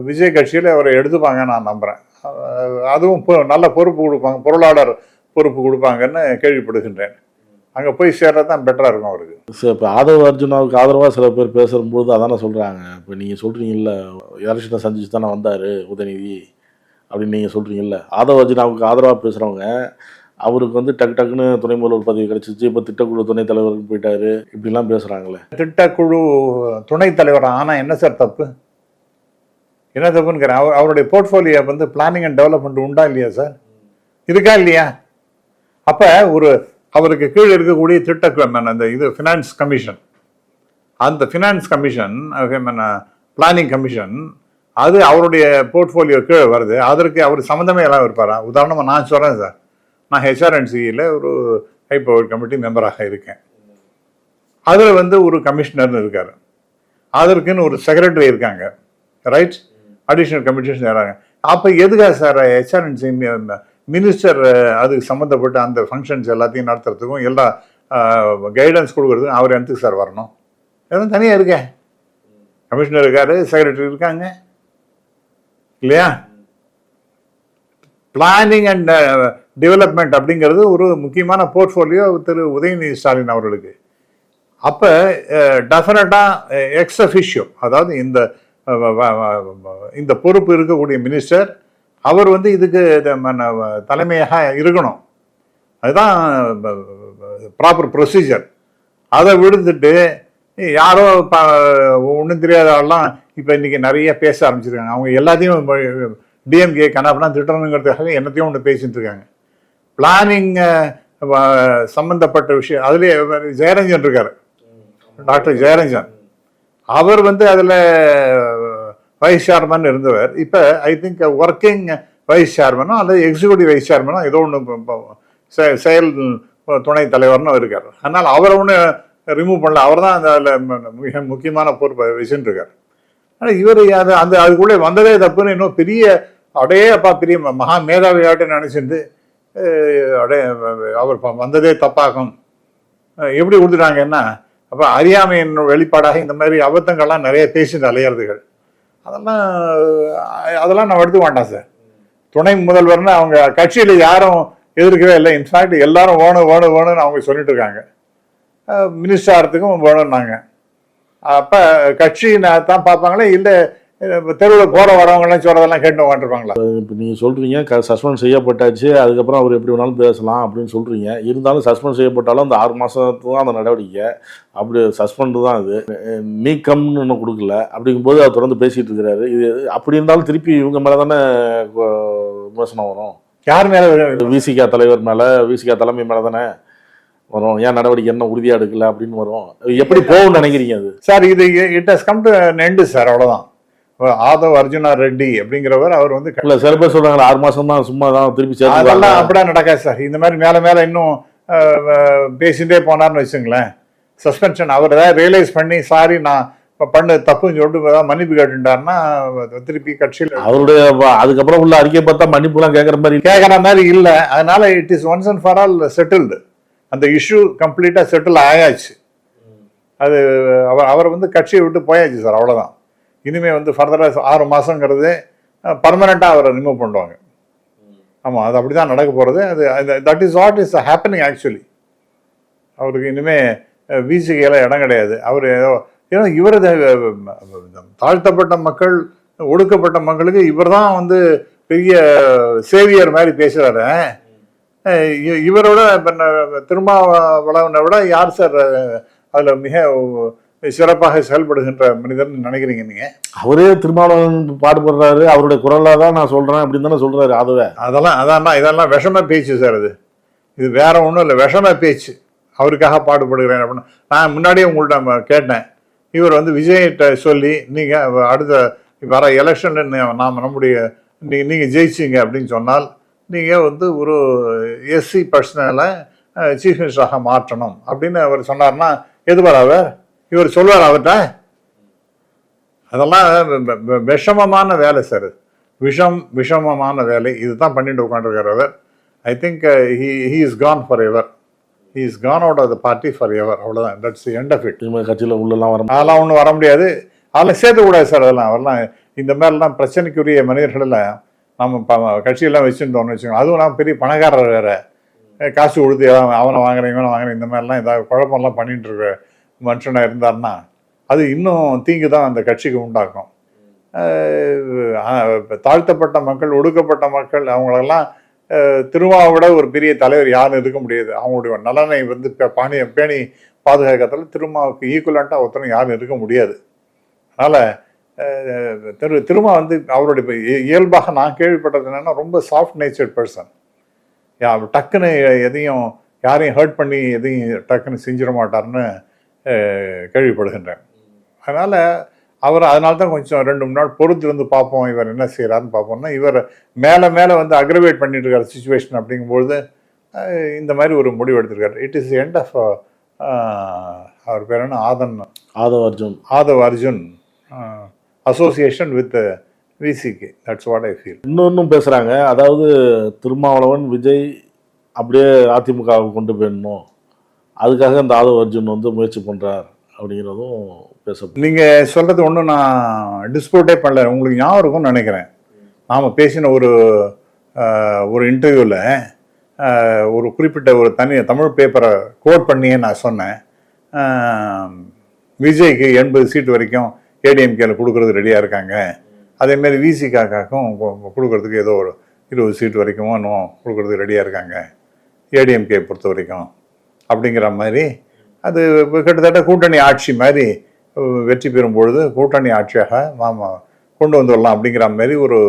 விஜய் கட்சியில் அவரை எடுத்துப்பாங்க நான் நம்புகிறேன். அதுவும் நல்ல பொறுப்பு கொடுப்பாங்க, பொருளாளர் பொறுப்பு கொடுப்பாங்கன்னு கேள்விப்படுகின்றேன். அங்கே போய் சேர்றது தான் பெட்டராக இருக்கும் அவருக்கு. சார் இப்போ ஆதவ் அர்ஜுனாவுக்கு ஆதரவாக சில பேர் பேசும்போது அதானே சொல்கிறாங்க. இப்போ நீங்கள் சொல்கிறீங்கல்ல, எலெக்ஷனை சந்திச்சு தானே வந்தார் உதயநிதி அப்படின்னு நீங்கள் சொல்கிறீங்கல்ல. ஆதவ் அர்ஜுனாவுக்கு ஆதரவாக பேசுகிறவங்க அவருக்கு வந்து டக்குன்னு துணை முதல்வர் பதவி கிடைச்சிச்சு, இப்போ திட்டக்குழு துணைத் தலைவருக்கு போயிட்டாரு, இப்படிலாம் பேசுகிறாங்களே. திட்டக்குழு துணைத் தலைவர் ஆனால் என்ன சார் தப்பு? என்ன தப்புன்னு கேட்குறேன். அவருடைய போர்ட்ஃபோலியோ வந்து பிளானிங் அண்ட் டெவலப்மெண்ட் உண்டா இல்லையா சார்? இருக்கா இல்லையா? அப்போ அவருக்கு கீழே இருக்கக்கூடிய அந்த ஃபினான்ஸ் கமிஷன், அந்த ஃபினான்ஸ் கமிஷன் பிளானிங் கமிஷன் அது அவருடைய போர்ட்ஃபோலியோ கீழே வருது. அதற்கு அவர் சம்மந்தமே எல்லாம் இருப்பாரா? உதாரணமாக நான் சொல்கிறேன் சார், நான் ஹெச்ஆர்என்சியில் ஒரு ஹை பவர் கமிட்டி மெம்பராக இருக்கேன். அதில் வந்து ஒரு கமிஷனர்னு இருக்கார், அதற்குன்னு ஒரு செக்ரட்டரி இருக்காங்க, ரைட்? Additional committees ஏறாங்க. அப்போ எதுக்காக சார் ஹெச்ஆர்என்சி மினிஸ்டர் அதுக்கு சம்மந்தப்பட்ட அந்த ஃபங்க்ஷன்ஸ் எல்லாத்தையும் நடத்துறதுக்கும் எல்லா கைடன்ஸ் கொடுக்குறதுக்கும் அவர் எதுக்கு சார் வரணும்? எதுவும் தனியாக இருக்கேன். கமிஷனர் இருக்காரு, செக்ரட்டரி இருக்காங்க இல்லையா? பிளானிங் அண்ட் டெவலப்மெண்ட் அப்படிங்கிறது ஒரு முக்கியமான போர்ட்ஃபோலியோ திரு உதயநிதி ஸ்டாலின் அவர்களுக்கு. அப்போ டெஃபினட்டாக எக்ஸ் அஃபிஷியோ, அதாவது இந்த பொறுப்பு இருக்கக்கூடிய மினிஸ்டர் அவர் வந்து இதுக்கு தலைமையாக இருக்கணும். அதுதான் ப்ராப்பர் ப்ரொசீஜர். அதை விடுத்துட்டு யாரோ ஒன்றும் தெரியாத ஆள்லாம் இப்போ இன்றைக்கி நிறைய பேச ஆரம்பிச்சிருக்காங்க. அவங்க எல்லாத்தையும் டிஎம்கே கனாப்பெல்லாம் திட்டணுங்கிறதுக்காக என்னத்தையும் ஒன்று பேசிட்டு இருக்காங்க. பிளானிங் சம்மந்தப்பட்ட விஷயம் அதுலேயே ஜெயரஞ்சன் இருக்கார், டாக்டர் ஜெயரஞ்சன். அவர் வந்து அதில் வைஸ் சேர்மன் இருந்தவர். இப்போ ஐ திங்க் ஒர்க்கிங் வைஸ் சேர்மனோ அல்லது எக்ஸிக்யூட்டிவ் வைஸ் சேர்மனோ ஏதோ ஒன்று செயல் துணைத் தலைவர்னு இருக்கார். அதனால் அவரை ஒன்று ரிமூவ் பண்ணல. அவர் தான் அந்த அதில் மிக முக்கியமான பொறுப்பை வச்சுட்டு இருக்கார். ஆனால் இவர் அதுக்குள்ளே வந்ததே தப்புன்னு இன்னும் பெரிய பெரிய மகா மேதாவியாட்டு நினச்சிட்டு அவர் வந்ததே தப்பாகும் எப்படி கொடுத்துட்டாங்கன்னா, அப்போ அறியாமையின் வெளிப்பாடாக இந்த மாதிரி அபத்தங்கள்லாம் நிறைய பேசிட்டு அலையிறதுகள் அதெல்லாம் நான் எடுத்துக்க வேண்டாம் சார். துணை முதல்வர்னு அவங்க கட்சியில் யாரும் எதிர்க்கவே இல்லை. இன்ஃபேக்ட் எல்லாரும் வேணும்னு அவங்க சொல்லிட்டு இருக்காங்க. மினிஸ்டர் ஆகிறதுக்கும் வேணும்னாங்க. அப்போ கட்சி தான் பார்ப்பாங்களே, இல்லை தெருவில் போகிற வரவங்களாம் சொல்கிறதெல்லாம் கேட்டு உட்காந்துருப்பாங்களா? இப்போ நீங்கள் சொல்கிறீங்க சஸ்பெண்ட் செய்யப்பட்டாச்சு, அதுக்கப்புறம் அவர் எப்படி வேணாலும் பேசலாம் அப்படின்னு சொல்கிறீங்க. இருந்தாலும் சஸ்பெண்ட் செய்யப்பட்டாலும் அந்த 6 மாதத்துக்கு தான் அந்த நடவடிக்கை. அப்படி சஸ்பெண்டு தான் அது, நீக்கம்னு ஒன்றும் கொடுக்கல. அப்படிங்கும்போது அவர் தொடர்ந்து பேசிகிட்டு இருக்கிறாரு. இது அப்படி இருந்தாலும் திருப்பி இவங்க மேலே தானே விமர்சனம் வரும். யார் மேலே? விசிகா தலைவர் மேலே, விசிகா தலைமை மேலே தானே வரும். ஏன் நடவடிக்கை என்ன உறுதியாக எடுக்கல அப்படின்னு வரும். எப்படி போகும்னு நினைக்கிறீங்க? அது சார் இது it has come to end sir, அவ்வளோதான். ஆதவ் அர்ஜுனா ரெட்டி அப்படிங்கிறவர் அவர் வந்து சில பேர் சொல்றாங்க 6 மாசம் தான் சும்மா தான் திருப்பி சேர்த்து. அதெல்லாம் அப்படியே நடக்காது சார். இந்த மாதிரி மேலே இன்னும் பேசிகிட்டே போனார்னு வச்சுங்களேன், சஸ்பென்ஷன் அவர் ஏதாவது ரியலைஸ் பண்ணி சாரி நான் பண்ண தப்புன்னு சொல்லிட்டு மன்னிப்பு கேட்டுட்டாருன்னா திருப்பி கட்சியில் அவருடைய அதுக்கப்புறம் உள்ள அறிக்கை பார்த்தா மன்னிப்புலாம் கேட்குற மாதிரி இல்லை. அதனால it is once and for all settled. அந்த இஷ்யூ கம்ப்ளீட்டாக செட்டில் ஆயாச்சு. அது அவர் வந்து கட்சியை விட்டு போயாச்சு சார், அவ்வளோதான். இனிமேல் வந்து ஃபர்தராக 6 மாதங்கிறது பர்மனெண்ட்டாக அவரை ரிமூவ் பண்ணுவாங்க. ஆமாம், அது அப்படி தான் நடக்க போகிறது. அது that is what is happening actually. அவருக்கு இனிமேல் விசிகையில் இடம் கிடையாது. அவர் ஏன்னா இவர் தாழ்த்தப்பட்ட மக்கள், ஒடுக்கப்பட்ட மக்களுக்கு இவர் தான் வந்து பெரிய சேவியர் மாதிரி பேசுகிறாரு. இவரோட திருமாவளவனை விட யார் சார் அதில் மிக சிறப்பாக செயல்படுகின்ற மனிதன் நினைக்கிறீங்க நீங்க? அவரே திருமாவளவன் பாடுபடுறாரு, அவருடைய குரலாக தான் நான் சொல்றேன் அப்படின்னு தானே சொல்றாரு. இதெல்லாம் விஷம பேச்சு சார். இது வேற ஒன்றும் இல்லை, விஷம பேச்சு. அவருக்காக பாடுபடுகிறேன் அப்படின்னு நான் முன்னாடியே உங்கள்கிட்ட கேட்டேன். இவர் வந்து விஜய்கிட்ட சொல்லி நீங்கள் அடுத்த வர எலெக்ஷனில் நம்முடைய நீங்கள் ஜெயிச்சிங்க அப்படின்னு சொன்னால் நீங்கள் வந்து ஒரு எஸ்சி பர்சனலை சீஃப் மினிஸ்டராக மாற்றணும் அப்படின்னு அவர் சொன்னார்னா எதுவார் இவர் சொல்வார் அவர்கிட்ட? அதெல்லாம் விஷமமான வேலை சார். விஷமமான வேலை. இதுதான் பண்ணிட்டு உட்காந்துருக்கார் அவர். I think he is gone forever. He is gone out of the party forever. அவ்வளோதான். That's the end of it. கட்சியில் உள்ளெல்லாம் அதெல்லாம் ஒன்றும் வர முடியாது. அதெல்லாம் சேர்த்துக்கூடாது சார். அவரெல்லாம் இந்த மாதிரிலாம் பிரச்சனைக்குரிய மனிதர்களில் நம்ம கட்சியெல்லாம் வச்சுருந்தோம்னு வச்சுக்கோங்க. அதுவும் நான் பெரிய பணக்காரர் வேறு, காசு கொடுத்து அவனை வாங்குறேன் இவனை வாங்குறேன் இந்த மாதிரிலாம் ஏதாவது குழப்பம்லாம் பண்ணிட்டு இருக்க மனுஷனாக இருந்தார்னா அது இன்னும் தீங்கு தான் அந்த கட்சிக்கு உண்டாக்கும். தாழ்த்தப்பட்ட மக்கள், ஒடுக்கப்பட்ட மக்கள், அவங்களெல்லாம் திருமாவை விட ஒரு பெரிய தலைவர் யாரும் இருக்க முடியாது. அவங்களுடைய நலனை வந்து பேணி பாதுகாக்கிறதுல திருமாவுக்கு ஈக்குவலண்ட்டாக ஒருத்தரும் யாரும் இருக்க முடியாது. அதனால் திருமா வந்து அவருடைய இயல்பாக நான் கேள்விப்பட்டது என்னென்னா ரொம்ப சாஃப்ட் நேச்சர்ட் பர்சன். டக்குன்னு எதையும் யாரையும் ஹர்ட் பண்ணி எதையும் டக்குன்னு செஞ்சிட மாட்டார்னு கேள்விப்படுகின்றேன். அதனால் அதனால தான் கொஞ்சம் 2-3 நாள் பொறுத்து வந்து பார்ப்போம் இவர் என்ன செய்கிறாருன்னு பார்ப்போம்னா, இவர் மேலே வந்து அக்ரவேட் பண்ணிட்டு இருக்கார் சுச்சுவேஷன். அப்படிங்கும்பொழுது இந்த மாதிரி ஒரு முடிவு எடுத்திருக்காரு. இட் இஸ் எண்ட் ஆஃப் அவர் பேர் என்ன, Aadhav Arjun association with VCK. That's what I feel. இன்னொன்றும் பேசுகிறாங்க, அதாவது திருமாவளவன் விஜய் அப்படியே அதிமுகவுக்கு கொண்டு போயிடணும், அதுக்காக இந்த ஆதவ் அர்ஜுன் வந்து முயற்சி பண்ணுறார் அப்படிங்கிறதும் பேச. நீங்கள் சொல்கிறது ஒன்றும் நான் டிஸ்பியூட்டே பண்ணல. உங்களுக்கு ஞாபகம் இருக்கும்னு நினைக்கிறேன். நாம் பேசின ஒரு ஒரு இன்டர்வியூவில் ஒரு குறிப்பிட்ட ஒரு தமிழ் பேப்பரை கோட் பண்ணியே நான் சொன்னேன். விஜய்க்கு 80 சீட் வரைக்கும் ஏடிஎம்கேல கொடுக்கறது ரெடியாக இருக்காங்க, அதேமாரி விசிகாக்காக்கும் கொடுக்கறதுக்கு ஏதோ ஒரு 20 சீட் வரைக்கும் இன்னும் கொடுக்கறதுக்கு ரெடியாக இருக்காங்க ஏடிஎம்கே பொறுத்த வரைக்கும் அப்படிங்கிற மாதிரி. அது கிட்டத்தட்ட கூட்டணி ஆட்சி மாதிரி வெற்றி பெறும்பொழுது கூட்டணி ஆட்சியாக கொண்டு வந்துடலாம் அப்படிங்கிற மாதிரி ஒரு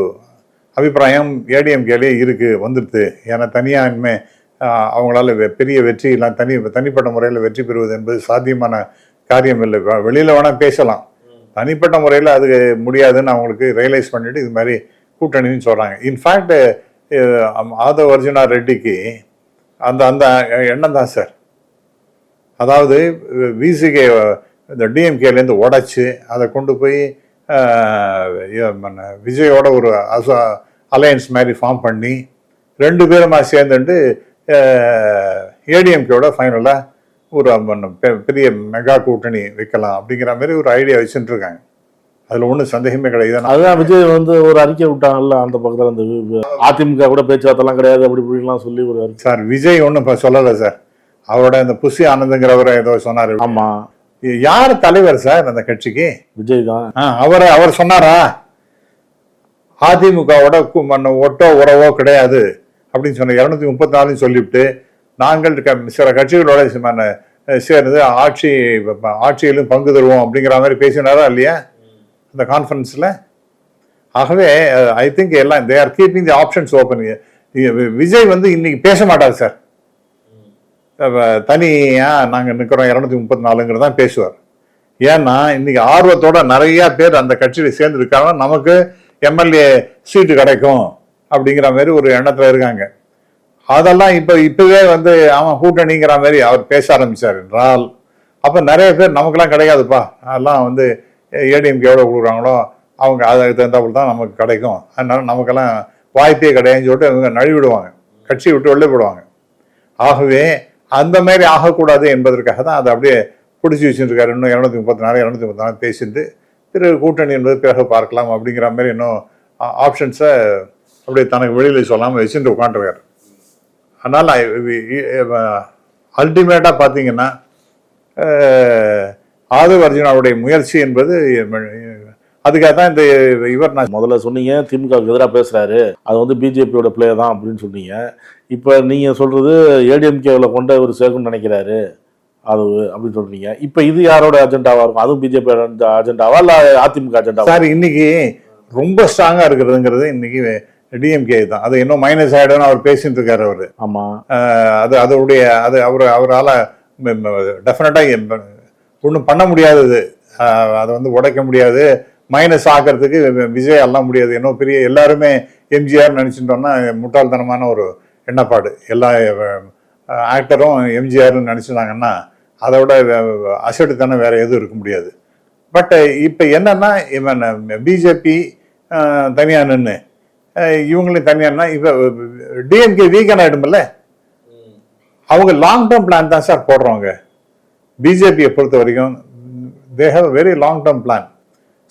அபிப்பிராயம் ஏடிஎம்கேலே இருக்குது, வந்துடுது. ஏன்னா தனியாக இனிமேல் அவங்களால பெரிய வெற்றி இல்லை, தனிப்பட்ட முறையில் வெற்றி பெறுவது என்பது சாத்தியமான காரியம் இல்லை. வெளியில் வேணால் பேசலாம், தனிப்பட்ட முறையில் அது முடியாதுன்னு அவங்களுக்கு ரியலைஸ் பண்ணிவிட்டு இது மாதிரி கூட்டணின்னு சொல்கிறாங்க. இன்ஃபேக்ட் ஆதவ் அர்ஜுனா ரெட்டிக்கு அந்த அந்த எண்ணம் தான் சார். அதாவது விசிகே இந்த டிஎம்கேலேருந்து உடைச்சி அதை கொண்டு போய் விஜயோட ஒரு அலையன்ஸ் மாதிரி ஃபார்ம் பண்ணி 2 பேருமா சேர்ந்துட்டு ஏடிஎம்கேவோட ஃபைனலாக ஒரு பெரிய மெகா கூட்டணி வைக்கலாம் அப்படிங்கிற மாதிரி ஒரு ஐடியா வச்சுட்டு இருக்காங்க. அதில் ஒன்றும் சந்தேகமே கிடையாது. அதுதான் விஜய் வந்து ஒரு அறிக்கை விட்டாங்கல்ல அந்த பக்கத்தில், அந்த அதிமுக கூட பேச்சுவார்த்தைலாம் கிடையாது அப்படி இப்படிலாம் சொல்லி ஒரு அறிக்கை. சார் விஜய் ஒன்றும் இப்போ சொல்லலை சார், அவரோட இந்த புஷி ஆனந்துங்கிறவரை ஏதோ சொன்னார். ஆமாம், யார் தலைவர் சார் அந்த கட்சிக்கு? விஜய் தான். அவர் சொன்னாரா அதிமுகவோட ஒட்டோ உறவோ கிடையாது அப்படின்னு சொன்ன 234 சொல்லிவிட்டு நாங்கள் சில கட்சிகளோட சேர்ந்து ஆட்சியிலும் பங்கு தருவோம் அப்படிங்கிற மாதிரி பேசினாரா இல்லையா அந்த கான்ஃபரன்ஸில்? ஆகவே ஐ திங்க் எல்லாம் they are keeping the options open. Vijay வந்து இன்னைக்கு பேச மாட்டார் சார், தனியாக நாங்கள் நிற்கிறோம் 234 தான் பேசுவார். ஏன்னா இன்னைக்கு ஆர்வத்தோட நிறைய பேர் அந்த கட்சியில் சேர்ந்து இருக்காங்க, நமக்கு எம்எல்ஏ சீட்டு கிடைக்கும் அப்படிங்கிற மாதிரி ஒரு எண்ணத்தில் இருக்காங்க. அதெல்லாம் இப்பவே வந்து அவன் கூட்டணிங்கிற மாதிரி அவர் பேச ஆரம்பிச்சார் என்றால் அப்போ நிறைய பேர் நமக்கெல்லாம் கிடையாதுப்பா, அதெல்லாம் வந்து ஏடிஎம்கே எவ்வளோ கொடுக்குறாங்களோ அவங்க அதுக்கு தகுந்தாப்புல தான் நமக்கு கிடைக்கும், அதனால நமக்கெல்லாம் வாய்ப்பே கிடையாதுன்னு சொல்லிட்டு அவங்க நழுவிடுவாங்க, கட்சியை விட்டு வெளில போடுவாங்க. ஆகவே அந்த மாதிரி ஆகக்கூடாது என்பதற்காக தான் அதை அப்படியே பிடிச்சி வச்சுருக்காரு. இன்னும் 234 பேசிட்டு பிறகு கூட்டணி என்பது பிறகு பார்க்கலாம் அப்படிங்கிற மாதிரி இன்னும் ஆப்ஷன்ஸை அப்படியே தனக்கு வெளியில் சொல்லாமல் வச்சுட்டு உட்காந்துருக்காரு. அதனால் அல்டிமேட்டாக பார்த்தீங்கன்னா ஆதவ் அர்ஜுனாவுடைய முயற்சி என்பது அதுக்காக தான் இந்த இவர் நான் முதல்ல சொன்னீங்க திமுகவுக்கு எதிராக பேசுகிறாரு, அது வந்து பிஜேபியோட பிளே தான் அப்படின்னு சொன்னீங்க. இப்போ நீங்கள் சொல்கிறது ஏடிஎம்கேவில் கொண்ட ஒரு சேர்க்குன்னு நினைக்கிறாரு அது அப்படின்னு சொல்கிறீங்க. இப்போ இது யாரோட அஜெண்டாவாக இருக்கும்? அதுவும் பிஜேபி அஜெண்டாவா இல்லை அதிமுக அஜெண்டாவா? சார் இன்னைக்கு ரொம்ப ஸ்ட்ராங்காக இருக்கிறதுங்கிறது இன்னைக்கு டிஎம்கே தான். அது இன்னும் மைனஸ் ஆகிடும்னு அவர் பேசிட்டு இருக்காரு அவர். ஆமாம், அது அவரால் டெஃபினட்டாக ஒன்றும் பண்ண முடியாதது, அதை வந்து உடைக்க முடியாது, மைனஸ் ஆக்கிறதுக்கு விஜய் எல்லாம் முடியாது. இன்னும் பெரிய எல்லாருமே எம்ஜிஆர் நினச்சிட்டோம்னா முட்டாள்தனமான ஒரு எண்ணப்பாடு. எல்லா ஆக்டரும் எம்ஜிஆர்னு நினச்சிட்டாங்கன்னா அதை விட அசட்டுத்தனம் வேற எதுவும் இருக்க முடியாது. பட் இப்போ என்னன்னா இவன் பிஜேபி தனியாக நின்று இவங்களையும் தனியானா இப்போ டிஎம்கே வீக்கன் ஆகிடுமில்ல, அவங்க லாங் டேர்ம் பிளான் தான் சார் போடுறவங்க. பிஜேபியை பொறுத்த வரைக்கும் they have very long term plan.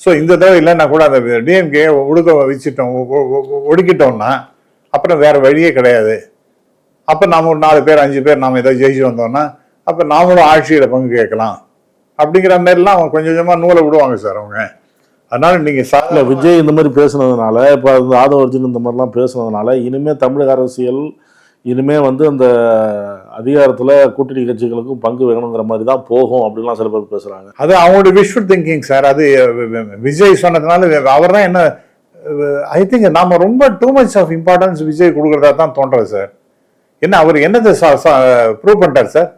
So இந்த தடவை இல்லைன்னா கூட அந்த டிஎம்கே ஒடுக்கிட்டோம்னா அப்புறம் வேற வழியே கிடையாது. அப்போ நாம் ஒரு 4 பேர் 5 பேர் நாம் ஏதாவது ஜெயிச்சு வந்தோம்னா அப்போ நாமளும் ஆட்சியில் பங்கு கேட்கலாம் அப்படிங்கிற மாதிரிலாம் அவங்க கொஞ்சம் கொஞ்சமாக நூலை விடுவாங்க சார் அவங்க. அதனால நீங்கள் விஜய் இந்த மாதிரி பேசுனதுனால, இப்போ ஆதவ் அர்ஜுன் இந்த மாதிரிலாம் பேசுனதுனால இனிமேல் தமிழக அரசியல் இனிமேல் வந்து அந்த அதிகாரத்தில் கூட்டணி கட்சிகளுக்கும் பங்கு வேணுங்கிற மாதிரி தான் போகும் அப்படின்லாம் சில பேர் பேசுகிறாங்க. அது அவங்களோட விஷுவல் திங்கிங் சார். அது விஜய் சொன்னதுனால அவர் தான் என்ன ஐ திங்க் நாம் ரொம்ப too much of importance Vijay கொடுக்குறதா தான் தோன்றது சார். என்ன அவர் என்னதை ப்ரூவ் பண்ணிட்டார் சார்?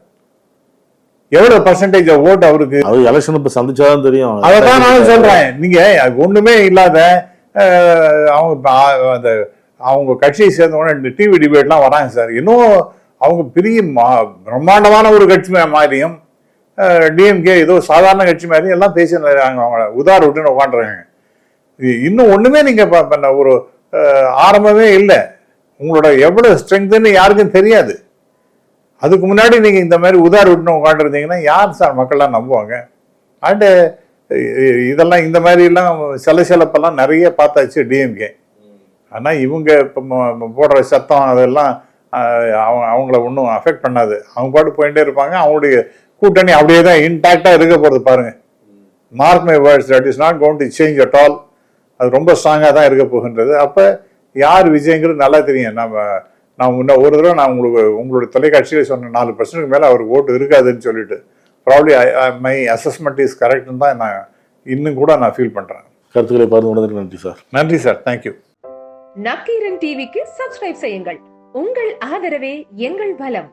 எவ்வளவு பர்சன்டேஜ் ஓட்டு அவருக்கு? அது எலெக்ஷன் இப்போ சந்திச்சாதான் தெரியும். அதான் நான் சொல்றேன். நீங்க ஒண்ணுமே இல்லாத அவங்க கட்சியை சேர்ந்தவங்க டிவி டிபேட்லாம் வராங்க சார். இன்னும் அவங்க பெரிய பிரம்மாண்டமான ஒரு கட்சி மாதிரியும் டிஎம்கே ஏதோ சாதாரண கட்சி மாதிரியும் எல்லாம் பேசினாங்க. அவங்க உதார விட்டுன்னு உட்காந்துருக்காங்க. இன்னும் ஒண்ணுமே நீங்க ஒரு ஆரம்பமே இல்லை. உங்களோட எவ்வளவு ஸ்ட்ரென்த்னு யாருக்கும் தெரியாது. அதுக்கு முன்னாடி நீங்கள் இந்த மாதிரி உதார் விட்டுன்னு உட்காந்துருந்தீங்கன்னா யார் சார் மக்கள்லாம் நம்புவாங்க? அண்டு இதெல்லாம் இந்த மாதிரிலாம் சிலப்பெல்லாம் நிறைய பார்த்தாச்சு டிஎம்கே. ஆனால் இவங்க இப்போ போடுற சத்தம் அதெல்லாம் அவங்கள ஒன்றும் அஃபெக்ட் பண்ணாது. அவங்க பாட்டு போயிட்டே இருப்பாங்க. அவங்களுடைய கூட்டணி அப்படியே தான் இன்டாக்டாக இருக்க போகிறது பாருங்க. Mark my words, that is not going to change at all. அது ரொம்ப ஸ்ட்ராங்காக தான் இருக்க போகின்றது. அப்போ யார் விஜய்ங்கிறது நல்லா தெரியும். நான் முன்ன ஒரு தடவை நான் உங்களுடைய தொலைக்காட்சியில் சொன்ன 4% மேலே அவருக்கு ஓட்டு இருக்காதுன்னு சொல்லிட்டு, ப்ராப்ளி மை அசஸ்மெண்ட் இஸ் கரெக்ட்னு தான் நான் இன்னும் கூட நான் ஃபீல் பண்ணுறேன். கருத்துக்களை பார்த்து கொண்டதற்கு நன்றி சார். நன்றி சார், தேங்க்யூ. நக்கீரன் டிவிக்கு சப்ஸ்கிரைப் செய்யுங்கள். உங்கள் ஆதரவே எங்கள் பலம்.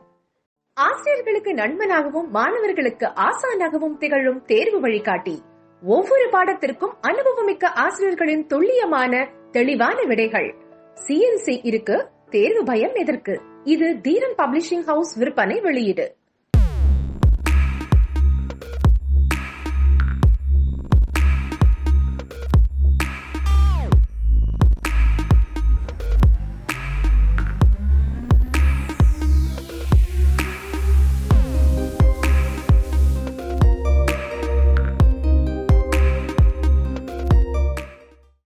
ஆசிரியர்களுக்கு நண்பனாகவும் மாணவர்களுக்கு ஆசானாகவும் திகழும் தேர்வு வழிகாட்டி. ஒவ்வொரு பாடத்திற்கும் அனுபவமிக்க ஆசிரியர்களின் துல்லியமான தெளிவான விடைகள். CNC இருக்கு, தேர்வு பயம் எதற்கு? இது தீரன் பப்ளிஷிங் ஹவுஸ் விற்பனை வெளியீடு.